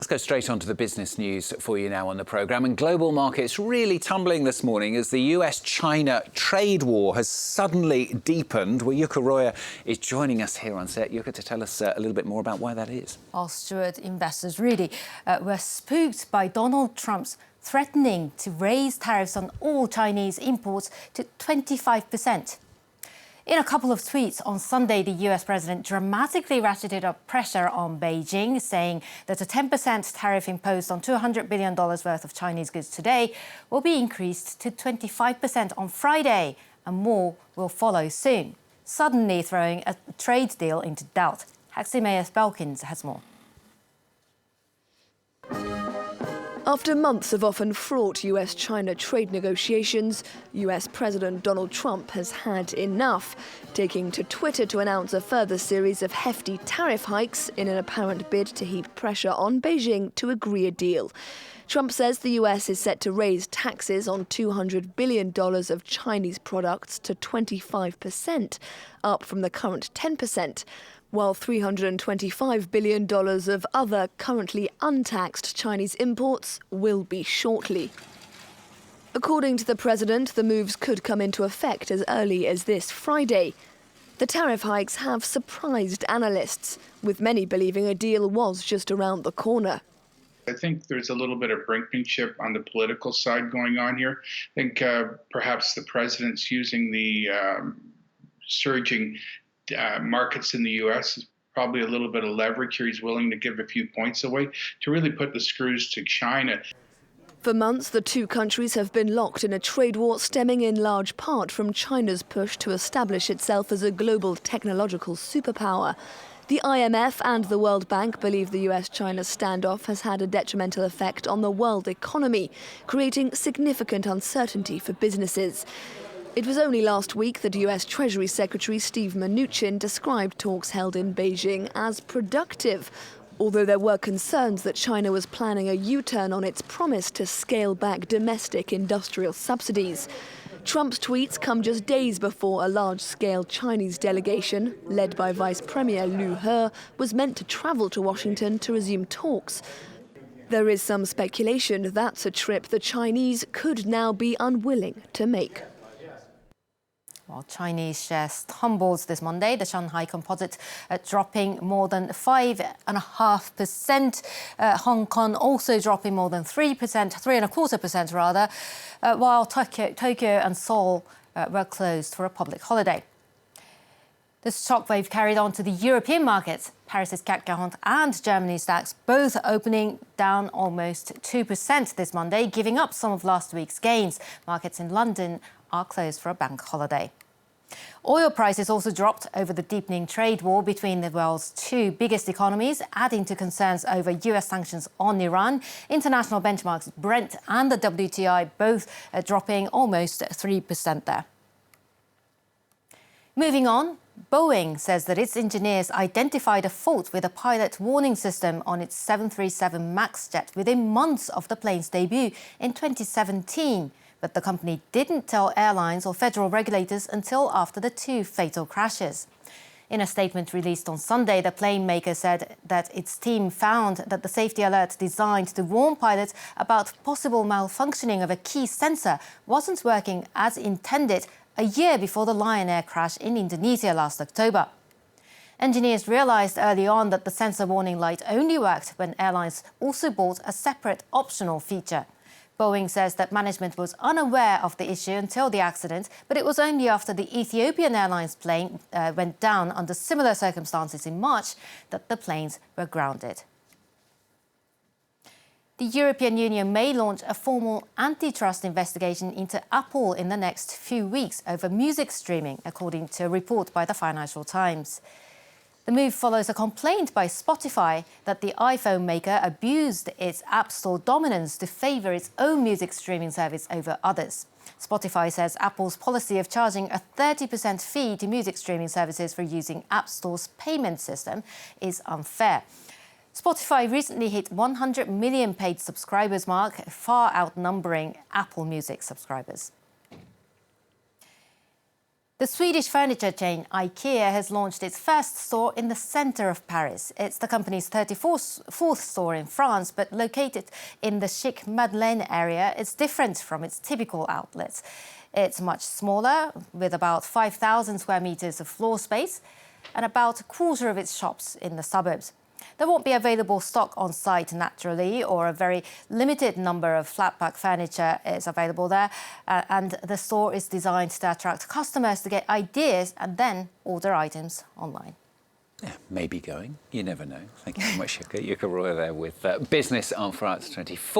Let's go straight on to the business news for you now on the programme. And global markets really tumbling this morning as the US-China trade war has suddenly deepened. Well, Yuka Roya is joining us here on set. Yuka, to tell us a little bit more about why that is. Well, Stuart, investors really were spooked by Donald Trump's threatening to raise tariffs on all Chinese imports to 25%. In a couple of tweets on Sunday, the US president dramatically ratcheted up pressure on Beijing, saying that a 10% tariff imposed on $200 billion worth of Chinese goods today will be increased to 25% on Friday, and more will follow soon, suddenly throwing a trade deal into doubt. Haximeus Belkins has more. After months of often fraught US-China trade negotiations, US President Donald Trump has had enough, taking to Twitter to announce a further series of hefty tariff hikes in an apparent bid to heap pressure on Beijing to agree a deal. Trump says the US is set to raise taxes on $200 billion of Chinese products to 25%, up from the current 10%. While $325 billion of other currently untaxed Chinese imports will be shortly. According to the president, the moves could come into effect as early as this Friday. The tariff hikes have surprised analysts, with many believing a deal was just around the corner. I think there's a little bit of brinkmanship on the political side going on here. I think perhaps the president's using the surging markets in the U.S. is probably a little bit of leverage here. He's willing to give a few points away to really put the screws to China. For months, the two countries have been locked in a trade war stemming in large part from China's push to establish itself as a global technological superpower. The IMF and the World Bank believe the US-China standoff has had a detrimental effect on the world economy, creating significant uncertainty for businesses. It was only last week that US Treasury Secretary Steve Mnuchin described talks held in Beijing as productive, although there were concerns that China was planning a U-turn on its promise to scale back domestic industrial subsidies. Trump's tweets come just days before a large-scale Chinese delegation, led by Vice Premier Liu He, was meant to travel to Washington to resume talks. There is some speculation that's a trip the Chinese could now be unwilling to make. While Chinese shares tumbled this Monday, the Shanghai Composite dropping more than 5.5%. Hong Kong also dropping more than 3%, 3.25% rather, while Tokyo and Seoul were closed for a public holiday. This shockwave carried on to the European markets. Paris's CAC 40 and Germany's DAX both opening down almost 2% this Monday, giving up some of last week's gains. Markets in London are closed for a bank holiday. Oil prices also dropped over the deepening trade war between the world's two biggest economies, adding to concerns over US sanctions on Iran. International benchmarks Brent and the WTI both dropping almost 3% there. Moving on, Boeing says that its engineers identified a fault with a pilot warning system on its 737 MAX jet within months of the plane's debut in 2017. But the company didn't tell airlines or federal regulators until after the two fatal crashes. In a statement released on Sunday, the plane maker said that its team found that the safety alert designed to warn pilots about possible malfunctioning of a key sensor wasn't working as intended a year before the Lion Air crash in Indonesia last October. Engineers realized early on that the sensor warning light only worked when airlines also bought a separate optional feature. Boeing says that management was unaware of the issue until the accident, but it was only after the Ethiopian Airlines plane went down under similar circumstances in March that the planes were grounded. The European Union may launch a formal antitrust investigation into Apple in the next few weeks over music streaming, according to a report by the Financial Times. The move follows a complaint by Spotify that the iPhone maker abused its App Store dominance to favour its own music streaming service over others. Spotify says Apple's policy of charging a 30% fee to music streaming services for using App Store's payment system is unfair. Spotify recently hit 100 million paid subscribers mark, far outnumbering Apple Music subscribers. The Swedish furniture chain IKEA has launched its first store in the centre of Paris. It's the company's 34th store in France, but located in the chic Madeleine area, it's different from its typical outlets. It's much smaller, with about 5,000 square metres of floor space and about a quarter of its shops in the suburbs. There won't be available stock on site naturally, or a very limited number of flat-pack furniture is available there. And the store is designed to attract customers to get ideas and then order items online. Yeah, maybe going. You never know. Thank you so much, Yuka. Yuka Roya there with Business on France 24.